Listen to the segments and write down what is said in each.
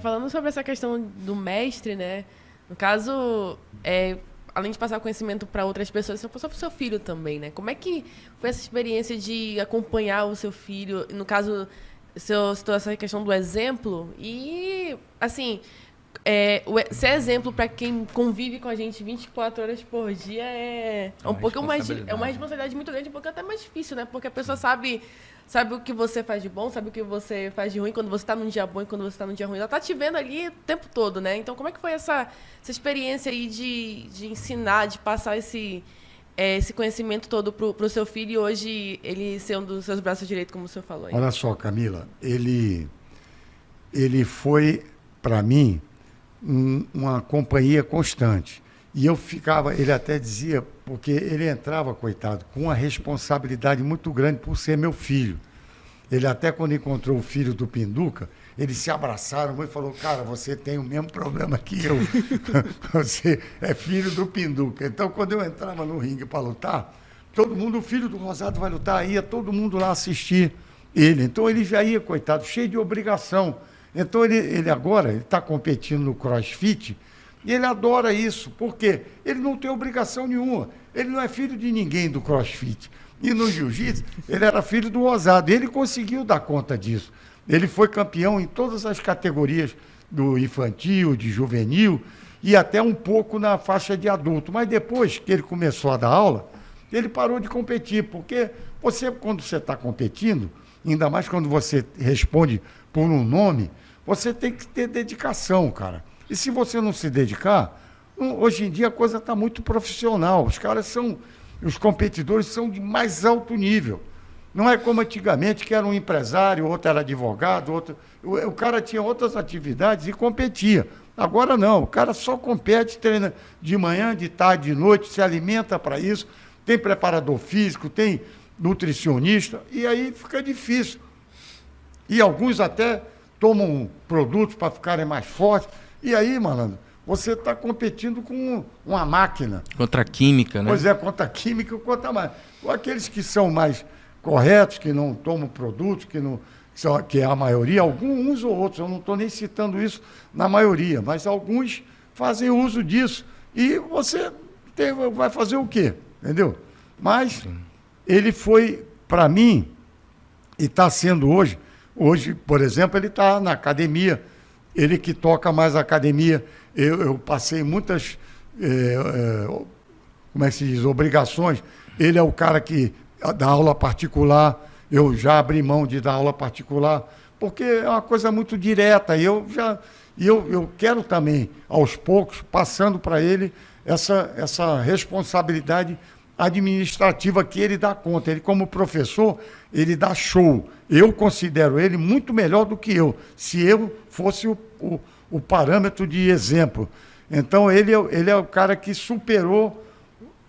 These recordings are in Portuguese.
Falando sobre essa questão do mestre, né? No caso, além de passar conhecimento para outras pessoas, você passou para o seu filho também, né? Como é que foi essa experiência de acompanhar o seu filho? No caso, você citou essa questão do exemplo e, assim, ser exemplo para quem convive com a gente 24 horas por dia é um pouco mais, é uma responsabilidade muito grande, um pouco até mais difícil, né? Porque a pessoa sabe o que você faz de bom, sabe o que você faz de ruim, quando você está num dia bom e quando você está num dia ruim. Ela está te vendo ali o tempo todo, né? Então, como é que foi essa experiência aí de ensinar, de passar esse conhecimento todo para o seu filho e hoje ele ser um dos seus braços direitos, como o senhor falou aí? Olha só, Camila, ele foi, para mim, uma companhia constante. E eu ficava, ele até dizia, porque ele entrava, coitado, com uma responsabilidade muito grande por ser meu filho. Ele até quando encontrou o filho do Pinduca, eles se abraçaram e falou, cara, você tem o mesmo problema que eu. Você é filho do Pinduca. Então, quando eu entrava no ringue para lutar, todo mundo, o filho do Rosado vai lutar, ia todo mundo lá assistir ele. Então, ele já ia, coitado, cheio de obrigação. Então, ele agora está competindo no CrossFit e ele adora isso. Por quê? Ele não tem obrigação nenhuma. Ele não é filho de ninguém do CrossFit. E no jiu-jitsu, ele era filho do Rosado. Ele conseguiu dar conta disso. Ele foi campeão em todas as categorias do infantil, de juvenil e até um pouco na faixa de adulto. Mas depois que ele começou a dar aula, ele parou de competir. Porque quando você está competindo, ainda mais quando você responde por um nome, você tem que ter dedicação, cara. E se você não se dedicar, hoje em dia a coisa está muito profissional. Os competidores são de mais alto nível. Não é como antigamente, que era um empresário, outro era advogado, o cara tinha outras atividades e competia. Agora não, o cara só compete, treina de manhã, de tarde, de noite, se alimenta para isso, tem preparador físico, tem nutricionista, e aí fica difícil. E alguns até tomam produtos para ficarem mais fortes. E aí, malandro, você está competindo com uma máquina. Contra a química, né? Pois é, contra a química ou contra a máquina. Aqueles que são mais corretos, que não tomam produtos, que é a maioria, uns ou outros, eu não estou nem citando isso na maioria, mas alguns fazem uso disso. E você vai fazer o quê? Entendeu? Mas ele foi, para mim, e está sendo hoje, por exemplo, ele está na academia, ele que toca mais a academia. Eu passei muitas, como é que se diz, obrigações. Ele é o cara que dá aula particular, eu já abri mão de dar aula particular, porque é uma coisa muito direta, e eu quero também, aos poucos, passando para ele essa responsabilidade administrativa que ele dá conta. Ele, como professor, ele dá show. Eu considero ele muito melhor do que eu, se eu fosse o parâmetro de exemplo. Então, ele é o cara que superou,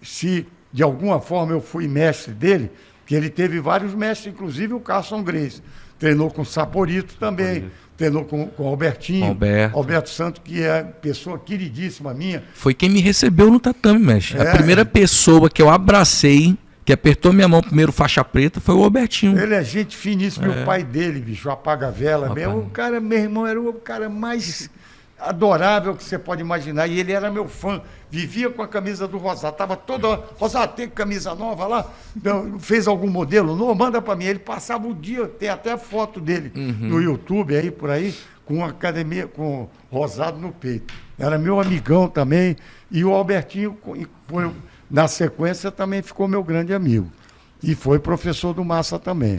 se de alguma forma eu fui mestre dele, que ele teve vários mestres, inclusive o Carson Grace. Treinou com o Saporito também, treinou com o Albertinho. Alberto Santos, que é pessoa queridíssima minha. Foi quem me recebeu no tatame, mestre. A primeira pessoa que eu abracei, que apertou minha mão primeiro faixa preta, foi o Albertinho. Ele é gente finíssima, o pai dele, bicho, o Apaga-Vela. O cara, meu irmão, era o cara mais adorável que você pode imaginar. E ele era meu fã. Vivia com a camisa do Rosado. Estava toda hora, Rosado, tem camisa nova lá? Fez algum modelo novo? Manda para mim. Ele passava o dia, tem até foto dele no YouTube, aí por aí, com a academia, com Rosado no peito. Era meu amigão também. E o Albertinho, na sequência, também ficou meu grande amigo. E foi professor do Massa também.